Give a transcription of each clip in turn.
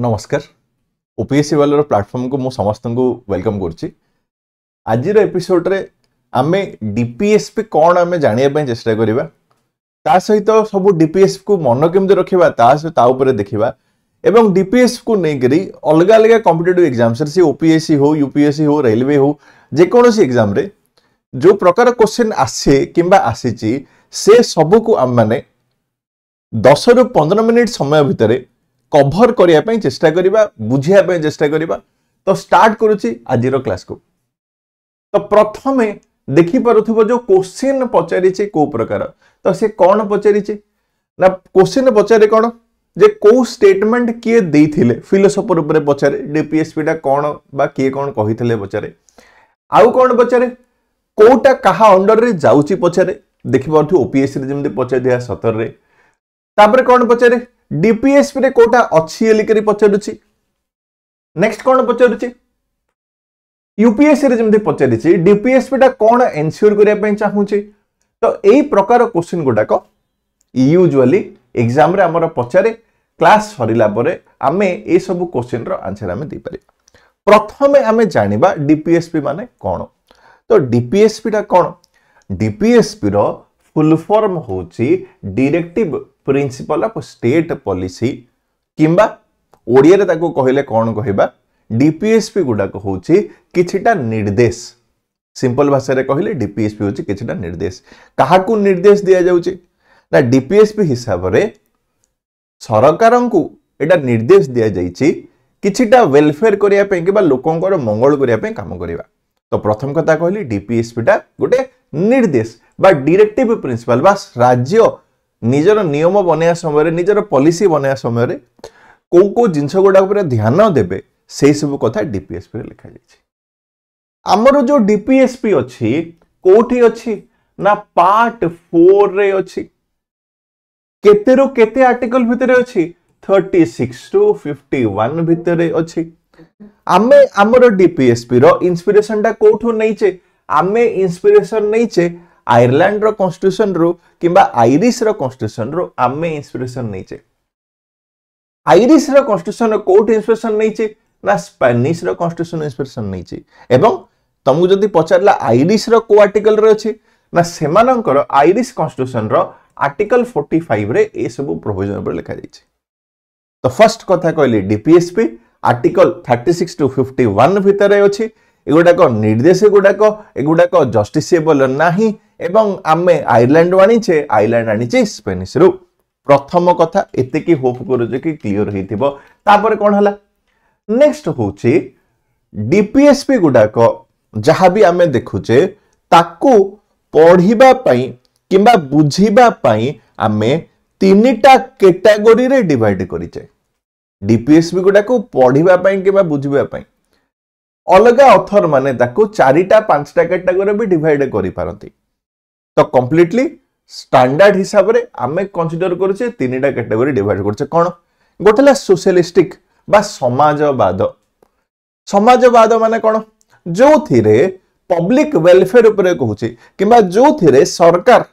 नमस्कार ओपीएससी वाला प्लेटफॉर्म को मु समस्त को वेलकम करुच्ची आज एपिसोड रे आमे डीपीएसपी कौन आमे जानिया चेष्टा करिबा ता सहित सब डीपीएसपी को मन केमते रखिबा ता ऊपर देखिबा एवं डीपीएसपी को नै करी अलग अलग कॉम्पिटिटिव एग्जाम्स रे ओपीएससी हो यूपीएससी हो रेलवे हो जे कोनोसी एग्जाम रे जो प्रकार क्वेश्चन आसे किंबा आसीची से सब को आम माने 10 रु 15 मिनिट समय भितर कभर करिया पई चेष्टा करिबा बुझिया पई चेष्टा करिबा। तो स्टार्ट करूची आजिरो क्लास को। तो प्रथमे देखि पारुथबो जो क्वेश्चन पचारिचे को प्रकार तो से कोन पचारिचे ना क्वेश्चन पचारे कोन जे को स्टेटमेंट किए देइथिले फिलोसोफर ऊपर पचारे डीपीएसपी टा कोन बा किए कोन कहिथिले पचारे आउ कोन पचारे कोटा कहा अंडर रे जाउची पचारे देखि पारुथु ओपीएससी रे जेमते पचार दिया 17 रे तापर कोन पचारे डीपीएसपी रे कोटा अच्छी एलिकरी पचारुची नेक्स्ट कोन पचारुची यूपीएससी रे जेमते पचारिची डीपीएसपी टा कोन एन्श्योर करिया पई चाहूची। तो एई प्रकार क्वेश्चन गोटा को यूजुअली एग्जाम रे हमर पचारे क्लास सरिला परे आमे ए सब क्वेश्चन रो आंसर आमे दै पारि। प्रथमे आमे जानिबा डीपीएसपी माने कोन। तो डीपीएसपी टा कोन डीपीएसपी रो फुल फॉर्म होची directive principle of state policy किंबा ओडिया रे ताको कहिले कोन कहिबा डीपीएसपी गुडा को होची किछिटा निर्देश सिंपल भाषा रे कहिले डीपीएसपी होची किछिटा निर्देश काहा को निर्देश दिया जाउची ना डीपीएसपी हिसाब रे सरकारन को एटा निर्देश दिया जाईची किछिटा वेलफेयर करिया पे किबा लोकंकर मंगल करिया पे काम करिवा। तो प्रथम कथा कहली डीपीएसपी टा गोटे निर्देश बा डायरेक्टिव प्रिंसिपल बा राज्य निजर नियम बनया समय निजर पॉलिसी बनया समय को जिनस गुडा ऊपर ध्यान देबे से सब कथा डीपीएसपी रे लिखा जायछि। हमर जो डीपीएसपी अछि कोठी अछि ना पार्ट 4 रे अछि केतेरो केते आर्टिकल भितरे अछि 36 टू 51 भितरे अछि। आमे हमर डीपीएसपी रो इंस्पिरेशन टा कोठो नैचे आमे इंस्पिरेशन नैचे आयरलैंड रो कॉन्स्टिट्यूशन रो किंबा आयरिश रो कॉन्स्टिट्यूशन रो आमे इंस्पिरेशन नैचे आयरिश रो कॉन्स्टिट्यूशन रो कोट इंस्पिरेशन नैचे ना स्पेनिश रो कॉन्स्टिट्यूशन इंस्पिरेशन नैचे एवं तमु जदी पचारला आयरिश रो को आर्टिकल रे अछि ना सेमानकर आयरिश कॉन्स्टिट्यूशन रो आर्टिकल 45 रे ए सब प्रोविजन पर लिखा जायछि। तो फर्स्ट कथा कहली डीपीएसपी आर्टिकल 36 टू 51 भितरे अछि एगुडाक निर्देश एगुडाक जस्टिसेबल नाही एवं आमे आयरलैंड आनीचे आयरलैंड आनीचे स्पेनिश रु प्रथम कथा एते की होप करू कि क्लियर हेतिबो। तापर कोन हला नेक्स्ट होची डीपीएसपी गुडाक जहां भी आमे देखुचे ताकू पढिबा पई किंबा बुझिबा पई आमे तीनटा कैटेगरी रे डिवाइड करिचे डीपीएसपी गुडाक पढिबा पई किंबा बुझिबा पई अलग ऑथर माने ताको 4टा 5टा कैटेगरी भी डिवाइड करि पारंती। तो कंप्लीटली स्टैंडर्ड हिसाब रे आमे कंसीडर करछे 3टा कैटेगरी डिवाइड करछे कोन गोटेला सोशलिस्टिक बा समाजवाद माने कोन जो थिरे पब्लिक वेलफेयर ऊपर कहूची किंबा जो थिरे सरकार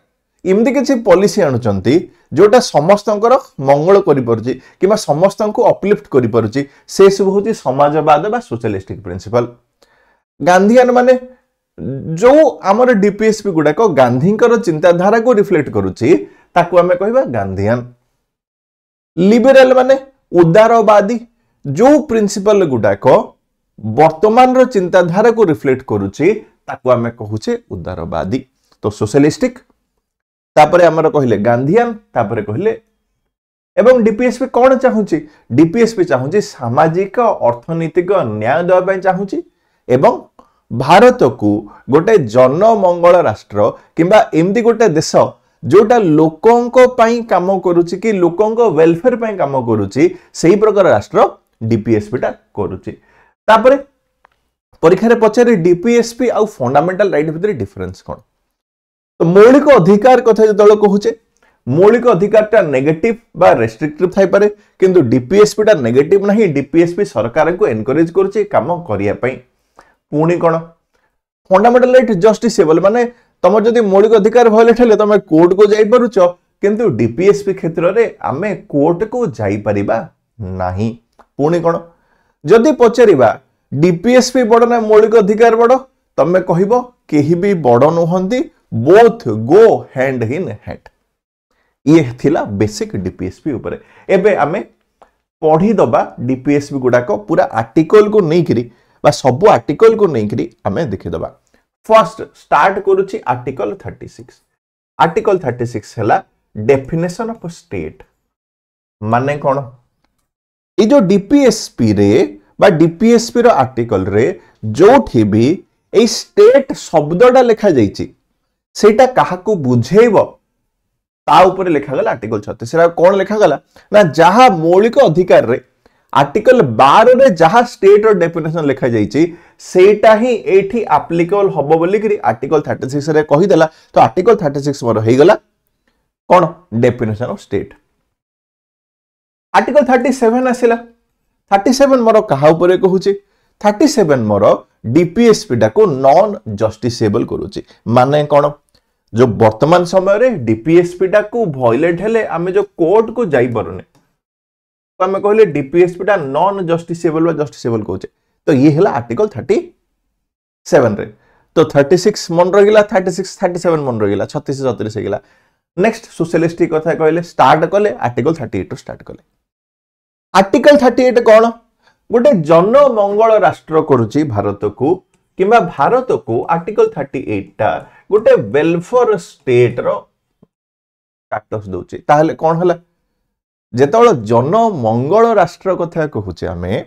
इमदी किछि पॉलिसी आणुचंती जोटा समस्तंकर मंगल करि परछि किंबा समस्तंको अपलिफ्ट करि परछि से सब होची समाजवाद बा सोशलिस्टिक प्रिंसिपल। गांधीयन माने जो हमर डीपीएसपी गुडाक गांधीकर चिंताधारा को रिफ्लेक्ट करूची ताको हमें कहबा गांधीयन। लिबरल माने उदारवादी जो प्रिंसिपल गुडाक वर्तमान रो चिंताधारा को रिफ्लेक्ट करूची ताको हमें कहूचे उदारवादी। तो सोशलिस्टिक तापरे हमर कहिले गांधीयन तापरे कहिले एवं डीपीएसपी कोन चाहूची डीपीएसपी चाहूची सामाजिक अर्थनीतिक न्याय देबा पई चाहूची एवं भारत को गोटे जनमंगल राष्ट्र किंबा एमदी गोटे देश जोटा लोकंको पई काम करूची कि लोकंको वेलफेयर पई काम करूची सेही प्रकार राष्ट्र डीपीएसपी टा करूची। तापरे परीक्षा रे पचारे डीपीएसपी आ फंडामेंटल राइट भितर डिफरेंस कोन। तो मौलिक अधिकार कथा जो कहूचे मौलिक अधिकार टा नेगेटिव बा रेस्ट्रिक्टिव थाई पारे किंतु डीपीएसपी टा नेगेटिव नहीं डीपीएसपी सरकार को एनकरेज करूची काम करिया पई। पुणी कोन फंडामेंटल राइट जस्टिसेबल माने तमर जदी मौलिक अधिकार वायलेट हेले तमे कोर्ट को जाई पारुचो किंतु डीपीएसपी क्षेत्र रे आमे कोर्ट को जाई परिबा नाही पुणी कौन जदि पचारिबा डीपीएसपी बड़ ना मौलिक अधिकार बड़ तमे कहबो केही भी बड़ नुहंती both go hand in hand ये थिला बेसिक डीपीएसपी ऊपर एबे आमे पढ़ी दबा डीपीएसपी गुडाक पूरा आर्टिकल को नहीं करी बा सब आर्टिकल को नहीं करी आमे देखि दबा फर्स्ट स्टार्ट करूची आर्टिकल 36 आर्टिकल 36 हैला डेफिनेशन ऑफ स्टेट माने कौन ये जो डीपीएसपी रे बा डीपीएसपी रो आर्टिकल रे जोठी भी ए स्टेट शब्दटा लिखा जाइछि सेटा काहाकू बुझेइबो ता ऊपर लिखा गला आर्टिकल 36 सेरा कोन लिखा गला ना जहा मौलिक अधिकार रे आर्टिकल 12 रे जहा स्टेट और डेफिनेशन लिखा जाइछि सेटा ही एठी एप्लीकेबल हबो बोली कि आर्टिकल 36 रे कहि देला तो आर्टिकल 36 मोर हे गला कोन डेफिनेशन ऑफ स्टेट आर्टिकल 37 आसिला 37 मोर कहा ऊपर कहूची 37 मोर डीपीएसपी डा को नॉन जस्टिसेबल करूची माने कोन जो वर्तमान समय रे डीपीएसपी डा को वायलेट हेले आमे जो कोर्ट को जाई परने तो आमे कहले डीपीएसपी डा नॉन जस्टिसेबल वा जस्टिसेबल कहूचे तो ये हैला आर्टिकल 37 रे तो 36 मन रगिला 36 37 मन रगिला 36 34 हेगिला नेक्स्ट सोशलिस्टिक कथा कहले स्टार्ट कले आर्टिकल 38 स्टार्ट कले आर्टिकल 38 कोन गोटे जन मंगल राष्ट्र करूची भारत को किंबा भारत को आर्टिकल 38 टा गोटे वेलफेयर स्टेट रो स्टेटस दोची ताहले कोन हला जेतोळ जन मंगल राष्ट्र कथा कहूचे आमे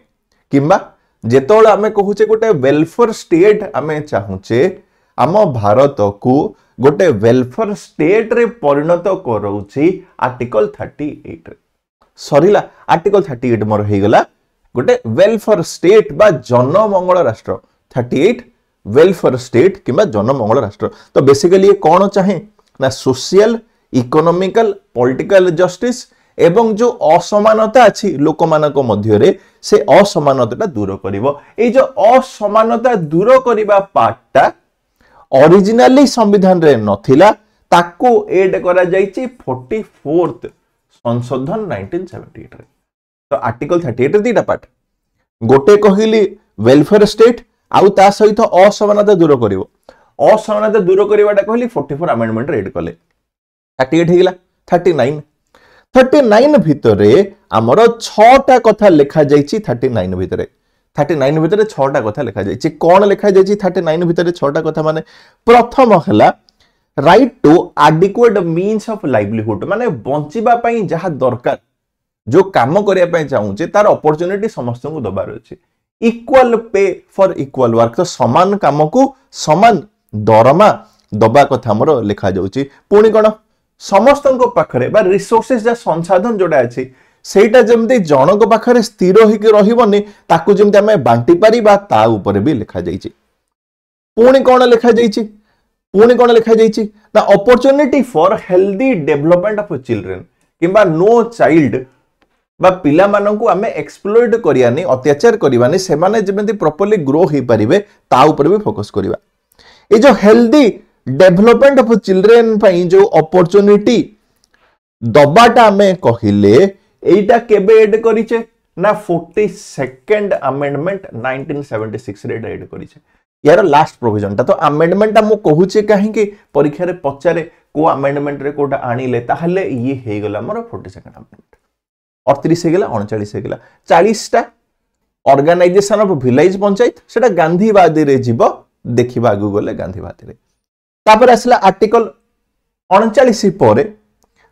किंबा जेतोळ आमे कहूचे गोटे वेलफेयर स्टेट आमे चाहूचे आम भारत को गोटे वेलफेयर स्टेट रे परिणत करौची आर्टिकल 38 रे सरीला आर्टिकल 38 मोर हे गला गोटे वेलफेयर स्टेट बा जन मंगल राष्ट्र 38 वेलफेयर स्टेट किंबा जन मंगल राष्ट्र तो बेसिकली ये कौन चाहे ना सोशल इकोनॉमिकल पॉलिटिकल जस्टिस एवं जो असमानता अछि लोक मानक मध्य रे से असमानता दूर करिवो ए जो असमानता दूर करिबा पार्टटा ओरिजिनली संविधान रे नथिला ताको ऐड करा जाईची 44th संशोधन 1978 रे तो आर्टिकल 38 रे दीटा पार्ट गोटे कहिली वेलफेयर स्टेट आउ ता सहित असमानता दूर करिवो असमानता दूर करिवाटा कहली 44 अमेंडमेंट रे ऐड कले 38 हेगिला 39 भितरे हमर 6टा कथा लिखा जाईची 39 भितरे 39 भितरे 6टा कथा लिखा जाईची कोन लिखा जाईची 39 भितरे 6टा कथा माने प्रथम हला right to adequate means of livelihood माने बंचिबा पई जहा दरकार जो काम करिया पई चाहूचे तार अपॉर्चुनिटी समस्त को दबार अछि equal pay for equal work तो समान काम को समान दरमा दबा कथा हमर लिखा जाउची पुणी कोन समस्त को पाखरे बा रिसोर्सेस जा संसाधन जोडा अछि सेटा जेमते जनक पाखरे स्थिर होके रहिबनी ताकू जेमते हमें बांटी परिबा ता ऊपर भी लिखा जाईची पुणी कोन लिखा जाईची पुणी कोन लिखा जाईची the opportunity for healthy development of children किबा नो चाइल्ड बा पिला मानन को हमें एक्सप्लॉइट करियानी अत्याचार करिवानी से माने जेमते प्रॉपर्ली ग्रो हे परिबे ता ऊपर भी फोकस करिवा ए जो हेल्दी डेवलपमेंट ऑफ चिल्ड्रन पई जो अपॉर्चुनिटी दबाटा हमें कहिले एटा केबे ऐड करिचे ना 42nd अमेंडमेंट 1976 रे ऐड करिचे यार लास्ट प्रोविजन ता तो अमेंडमेंट मु कहूचे काहे कि परीक्षा रे पचारे को अमेंडमेंट रे कोटा आनिले ताहले ये हे गला मोर 42nd अमेंडमेंट 38 हे गला 39 हे गला 40 टा ऑर्गेनाइजेशन ऑफ विलेज पंचायत सेटा गांधीवादी रे जीव देखिबा आगु गले गांधीवादी रे तापर आसला आर्टिकल 39 परे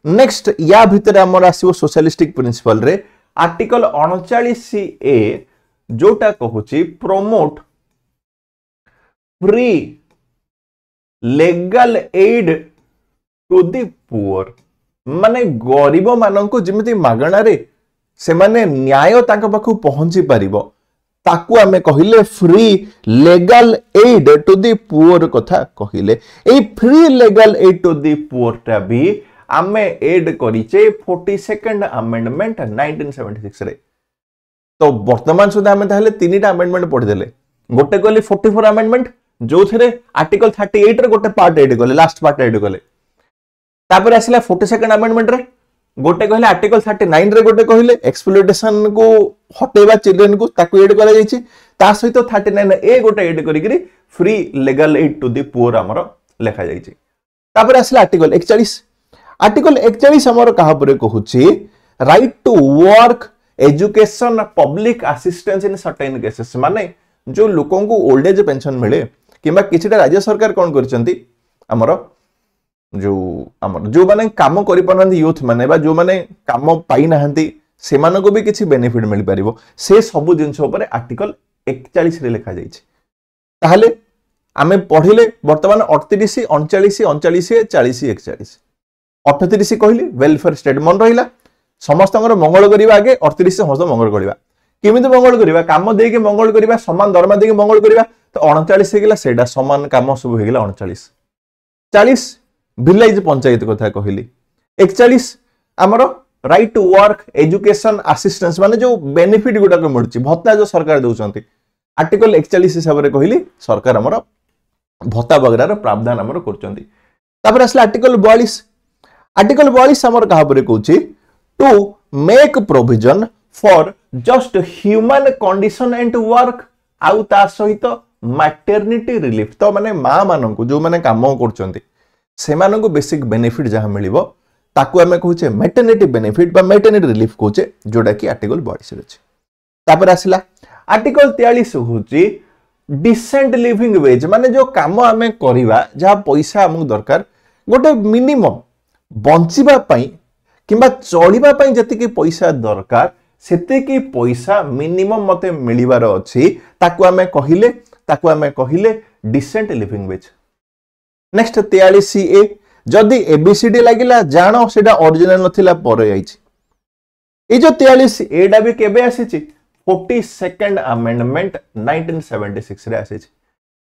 नेक्स्ट या भितर हमर आसीबो सोशलिस्टिक प्रिंसिपल रे आर्टिकल 39 ए जोटा कहूची promote free legal aid to the poor माने गरीब माननको जिमिति मागणा रे से माने न्याय ताका पाखु पहुंची परिबो ताकू हमें कहिले free legal aid to the poor कथा कहिले ए free legal aid to the poor टा भी हमें एड करिचे 42nd अमेंडमेंट 1976 रे तो वर्तमान सुधा हमें ताहले तीनटा अमेंडमेंट पढि देले गोटे कहली 44 अमेंडमेंट जो थे आर्टिकल 38 रे गोटे पार्ट एड कले लास्ट पार्ट एड कले तापर आसिला 42nd अमेंडमेंट रे गोटे कहले आर्टिकल 39 रे गोटे कहले एक्सप्लॉइटेशन को हटेबा चिल्ड्रेन को ताको एड करा जायछि ता सहित 39 ए गोटे एड करी free legal aid to the poor हमर लिखा जायछि तापर आसला आर्टिकल 41 हमर कहा परे कहूछि right to work education public assistance in certain cases माने जो लोकों को ओल्ड एज पेंशन मिले किंबा किछटा राज्य सरकार कोन करचंती हमर जो माने काम करि पनंती यूथ माने बा जो माने काम पाई नाहंती से माने को भी किछि बेनिफिट मिल परिबो से सब जिंस ऊपर आर्टिकल 41 रे लिखा जायछि ताहले आमे पढिले वर्तमान 38 39 39 40 41 38 कहली वेलफेयर स्टेट मन रहिला समस्तଙ୍କର मंगल करिवा आगे 38 समस्त मंगल करिवा केमिति मंगल करिवा काम देके मंगल करिवा समान दरमा देके मंगल करिवा तो 39 हे गेला सेडा समान काम सब हे गेला 39 40 विलेज पंचायत कथा कहली 41 हमर right to work education assistance माने जो बेनिफिट गुडा को मिलची भत्ता जो सरकार दउचंती आर्टिकल 41 हिसाब रे कहली सरकार हमर भत्ता वगैरह प्रावधान हमर करचंती तापर असला आर्टिकल 42 हमर कहा परे कहूची to make provision for just human condition and work आउ ता सहित मैटरनिटी रिलीफ तो माने मां मानन को जो माने काम करचंती से मानन को बेसिक बेनिफिट जहां मिलिबो ताकू हमें कहूचे मैटरनिटी बेनिफिट बा मैटरनिटी रिलीफ कहूचे जोडा कि आर्टिकल 42 रे अछि तापर आसिला आर्टिकल 43 होची डिसेंट लिविंग वेज माने जो काम हमें करिवा जहां पैसा हमक दरकार गोटे मिनिमम बंचिबा पई किंबा चलिबा पई जति कि पैसा दरकार सेते कि पैसा मिनिमम मते मिलिबार अछि ताकू हमें कहिले डिसेंट लिविंग वेज नेक्स्ट 43 ए जदि एबीसीडी लागिला जानो सेटा ओरिजिनल नथिला परे आइछि ए जो 43 एडा भी केबे आसीछि 42nd अमेंडमेंट 1976 रे आसीछि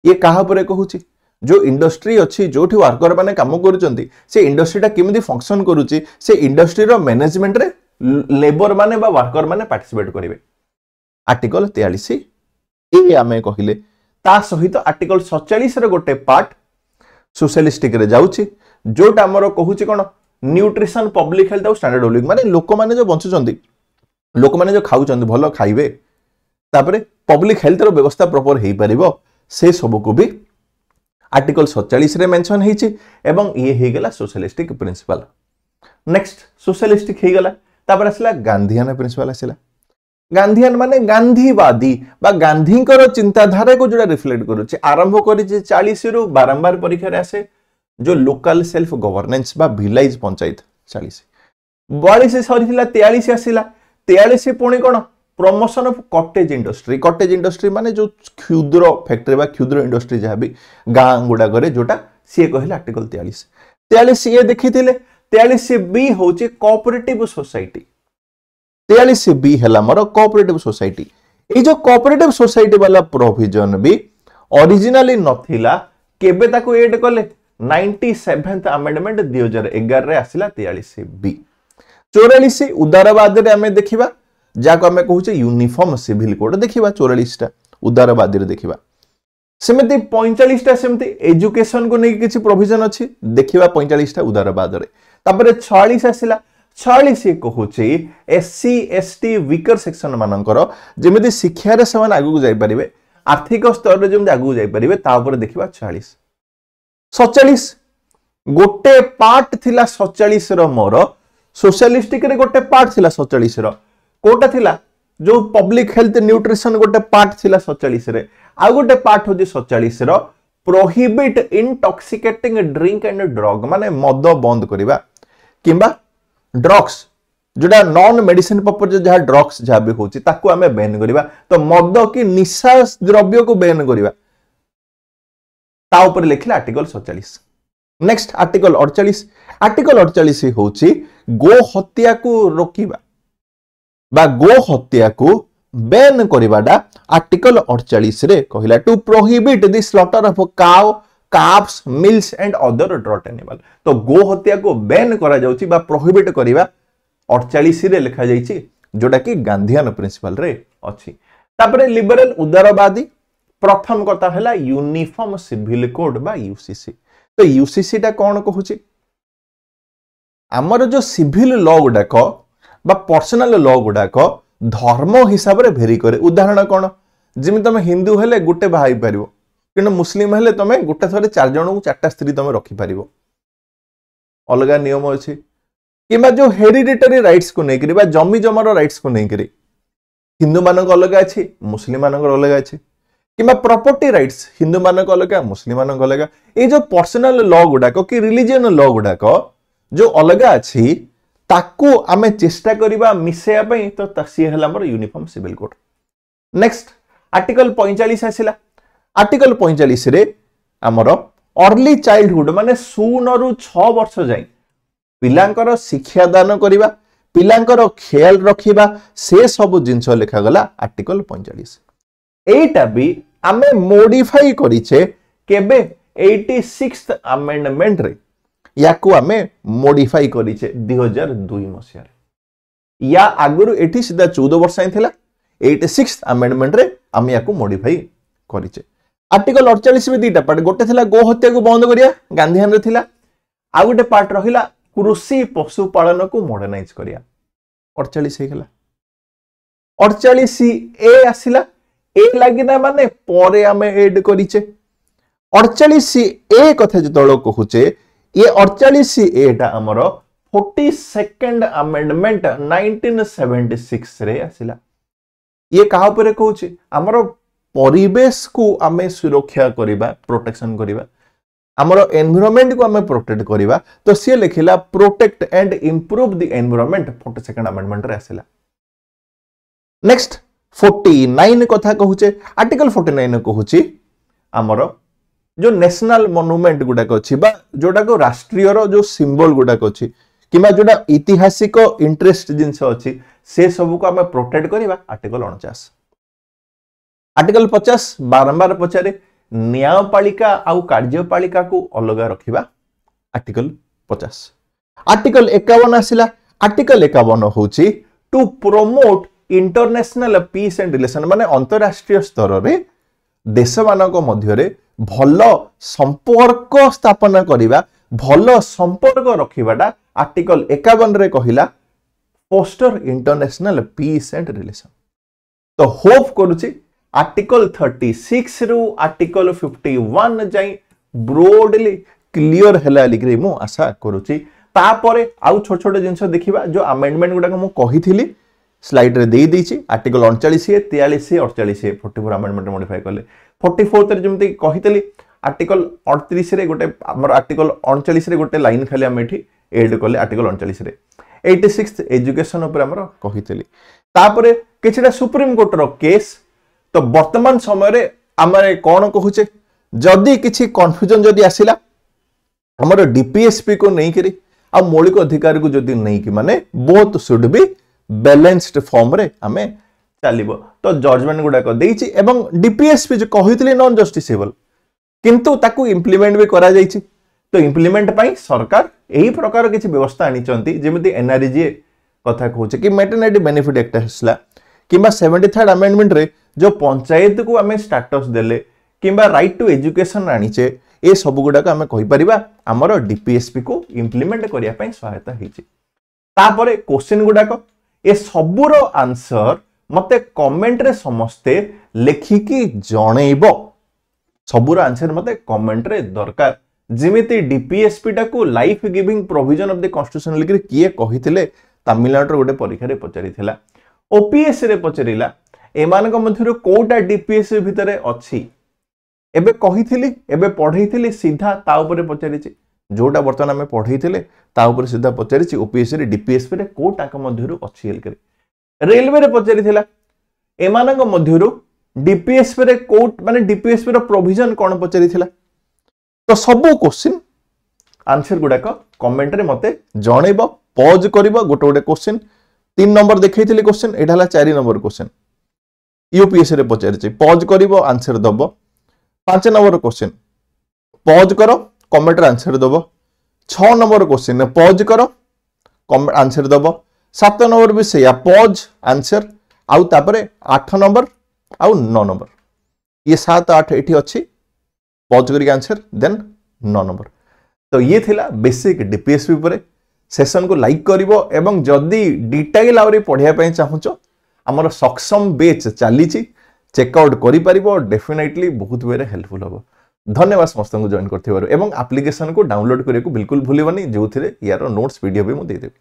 ये कहा परे कहूछि जो इंडस्ट्री अच्छी जो वर्कर माने काम करूचंती से इंडस्ट्रीटा केमिति फंक्शन करूची से इंडस्ट्री रो मैनेजमेंट रे लेबर माने बा वर्कर माने पार्टिसिपेट करिवे आर्टिकल 43 ए आमे कहिले ता सहित आर्टिकल 47 रे गोटे पार्ट सोशलिस्टिक रे जाउची जोटा हमरो कहूची कोन न्यूट्रिशन पब्लिक हेल्थ और स्टैंडर्ड लिविंग माने लोक माने जो बंचुचंती लोक माने जो खाउचंती भलो खाइबे तापरे पब्लिक हेल्थ रो व्यवस्था प्रॉपर हेई परिबो से सब को भी आर्टिकल 47 रे मेंशन हेछि एवं ये हे गेला सोशलिस्टिक प्रिंसिपल नेक्स्ट सोशलिस्टिक हे गेला तापर आसला गांधीयन प्रिंसिपल आसला गांधीयन माने गांधीवादी बा गांधीकर चिंताधारा को जोड़ा रिफ्लेक्ट करूछि आरंभ करि 40 रु बारंबार परीक्षा रे आसे जो लोकल सेल्फ गवर्नेंस बा विलेज पंचायत 40 42 सरीथिला 43 आसिला 43 पुणी कोन प्रमोशन ऑफ कॉटेज इंडस्ट्री माने जो क्षुद्र फैक्ट्री बा क्षुद्र इंडस्ट्री जहां भी गां गुडा करे जोटा सी कहले आर्टिकल 43 ए देखिथिले 43 बी होची कोऑपरेटिव सोसाइटी 43 बी हला मोर कोऑपरेटिव सोसाइटी ए जो कोऑपरेटिव सोसाइटी वाला प्रोविजन भी ओरिजिनली नथिला केबे ताको ऐड कले 97th अमेंडमेंट 2011 रे आसिला 43 बी 44 उदारवाद रे हमें देखिबा जाको हमें कहूचे यूनिफॉर्म सिविल कोड देखिबा 44 टा उदारवादी रे देखिबा सेमति 45 टा सेमति एजुकेशन को नै किछि प्रोविजन अछि देखिबा 45 टा उदारवाद रे तापर 46 आसिला 46 कहूचे एससी एसटी वीकर सेक्शन मानकर जेमिति शिक्षा रे समान आगु जाय परिबे आर्थिक स्तर रे जेमिति आगु जाय परिबे ता ऊपर देखिबा 46 47 गोटे पार्ट थिला 47 रो मोर सोशलिस्टिक रे गोटे पार्ट थिला 47 रो कोटा थिला जो पब्लिक हेल्थ न्यूट्रिशन गोटे पार्ट थिला 47 रे आ गोटे पार्ट होजी 47 रो prohibit intoxicating drink and drug माने मद बंद करिबा किंबा ड्रग्स जोटा नॉन मेडिसिन पर्पज जहा ड्रग्स जहा भी होची ताकू हमें बैन करिबा तो मद की निशा द्रव्य को बैन करिबा ता ऊपर लिखला आर्टिकल 47 नेक्स्ट आर्टिकल 48 होची गो हत्या को रोकिबा बा गो हत्या को बैन करिबाडा आर्टिकल 48 रे कहिला to prohibit the slaughter of cow calves milch and other draught animal तो गो हत्या को बैन करा जाउची बा प्रोहिबिट करिबा 48 रे लिखा जाइची जोटा कि गांधीयन प्रिंसिपल रे अछि तापरे लिबरल उदारवादी प्रथम कथा हला यूनिफॉर्म सिविल कोड बा यूसीसी तो यूसीसी टा कोन कहूची हमर जो सिविल लॉ गुडाक बा पर्सनल लॉ गुडाक धर्म हिसाब रे भेरी करे उदाहरण कौन जिमि तुम हिंदू हेले गोटे बाहाई पारिबो किंतु मुस्लिम हेले तुम गोटे थरे 4 जन को 4टा स्त्री तुम रखी पारिबो अलग नियम अछि किबा जो हेरिडिटरी राइट्स को नै करी बा जमी जमार राइट्स को नै करी हिंदू मानक अलग अछि मुस्लिम मानक अलग अछि किबा प्रॉपर्टी राइट्स हिंदू मानक अलग मुस्लिम मानक अलग ए जो पर्सनल लॉ गुडा को कि रिलीजन लॉ गुडा को जो अलग अछि ताकू आमे चेष्टा करिबा मिसेया पई तो तसी हला हमर uniform civil code next article 45 आसिला आर्टिकल 45 रे हमर अर्ली चाइल्डहुड माने 0 रु 6 वर्ष जाय पिलांकर शिक्षा दान करिबा पिलांकर ख्याल रखिबा से सब जिंस लिखा गला आर्टिकल 45 एटा भी आमे मॉडिफाई करिचे केबे 86th अमेंडमेंट रे याकू आमे मॉडिफाई करिचे 2002 मसिया रे या आगुरु एठी सीधा 14 वर्ष आइथिला 86th अमेंडमेंट रे आमे याकू मॉडिफाई करिचे आर्टिकल 48 में दीटा पार्ट गोटे थिला गो हत्या को बंद करिया गांधीहान रे थिला आ गोटे पार्ट रहिला कृषि पशुपालन को मॉडर्नाइज करिया 48 हे गेला 48 ए आसिला ए लागिना माने परे आमे ऐड करिचे 48 ए कथा जतलो कहूचे ये 48 ए टा हमर 42nd अमेंडमेंट 1976 रे आसिला ये कहा पर कहूचे हमर परिवेश को आमे सुरक्षा करिबा प्रोटेक्शन करिबा हमर एनवायरनमेंट को आमे प्रोटेक्ट करिबा तो से लिखिला protect and improve the environment 42nd amendment रे आसिला नेक्स्ट 49 कथा कहूचे आर्टिकल 49 कहूची हमर जो नेशनल मॉन्यूमेंट गुडा को अछि बा जोडा को राष्ट्रीय रो जो सिंबल गुडा को अछि किबा जोडा ऐतिहासिक इंटरेस्ट जिंस अछि से सब को हमें प्रोटेक्ट करिबा आर्टिकल 49 आर्टिकल 50 बारंबार पचारे न्यायपालिका आउ कार्यपालिका को अलग रखिबा आर्टिकल 50 आर्टिकल 51 आसिला आर्टिकल 51 होची to promote international peace and relation माने अंतरराष्ट्रीय स्तर रे देश मानक मध्य रे भल संपर्क स्थापना करिबा भल संपर्क रखिबाटा आर्टिकल 51 रे कहिला foster international peace and relation तो होप करूची आर्टिकल 36 रु आर्टिकल 51 जाई ब्रोडली क्लियर हैला लिखरे मु आशा करूची तापरे आउ छोट छोट जिंस देखिबा जो अमेंडमेंट गुडा को मु कहिथिली स्लाइड रे देई देछि आर्टिकल 39 43 48 44 अमेंडमेंट मॉडिफाई करले 44 रे जेमति कहितली आर्टिकल 38 रे गोटे हमर आर्टिकल 39 रे गोटे लाइन खाली हम एठी ऐड करले आर्टिकल 39 रे 86th एजुकेशन ऊपर हमर कहितली तापरे किछटा सुप्रीम कोर्ट रो केस तो वर्तमान समय रे हमरे कोन कहूचे जदी किछि कंफ्यूजन जदी आसिला हमर डीपीएसपी को नै करी आ मौलिक अधिकार को जदी नै कि माने both should be balanced form रे हमें चलिबो तो जजमेंट गुडा को देइछि एवं डीपीएसपी जो कहितली नॉन जस्टिसेबल किंतु ताकू इंप्लीमेंट भी करा जाइछि तो इंप्लीमेंट पई सरकार एही प्रकार किछि व्यवस्था आनी चंती जेमिति एनआरजीए कथा कहूचे कि मैटरनिटी बेनिफिट एक्ट हसला किबा 73rd अमेंडमेंट रे जो पंचायत को हमें स्टेटस देले किबा राइट टू एजुकेशन आनीचे ए सब गुडा को हमें कहि परिबा हमर डीपीएसपी को इंप्लीमेंट करिया पई सहायता हिछि तापरे क्वेश्चन गुडा को ए सबुर आंसर मते कमेंट रे समस्ते लेखिकी जणैबो सबुर आंसर मते कमेंट रे दरकार जिमिति डीपीएसपी टा को life giving provision of the constitution लिखि किए कहिथिले तमिलनाडु गोटे परीक्षा रे पचारिथिला ओपीएस रे पचारिला एमानक मध्यरु कोटा डीपीएसपी भितरे अछि एबे कहिथिली एबे पढैथिली सीधा ता ऊपर पचारिछि जोटा बर्तन आम पढ़े ता ऊपर सीधा पचारि ओपीएससी रे डीपीएसपी रे कोटाक मध्यरु अछि हेल्करे रेलवे रे पचारिथिला एमानक मध्यरु डीपीएसपी रे कोट माने डीपीएसपी रो प्रोविजन कोन पचारिथिला तो सब क्वेश्चन आंसर गुडा को कमेंट रे मते जणैबो पॉज करिवो गोटे गोटे क्वेश्चन 3 नंबर देखैथिली क्वेश्चन एटा हला 4 नंबर क्वेश्चन यूपीएससी रे पचारिछि पॉज करिवो आंसर दबो 5 नंबर क्वेश्चन पॉज करो कमेंट रे आंसर दबो 6 नंबर क्वेश्चन पॉज करो कमेंट आंसर दबो 7 नंबर भी से पॉज आंसर आउ तापरे 8 नंबर आउ 9 नंबर ये 7 8 एठी अछि पॉज करी आंसर देन 9 नंबर तो ये थिला बेसिक डीपीएसपी पर सेशन को लाइक करिवो एवं जदी डिटेल आउरी पढिया पई चाहुचो आमर सक्षम बेच चली चेकआउट कर डेफिनेटली बहुत वे हेल्पफुल हम। धन्यवाद समस्त जॉइन कर एप्लिकेशन को डाउनलोड करने को बिल्कुल भूलनी जो यार नोट्स वीडियो भी मुझे देदेवी।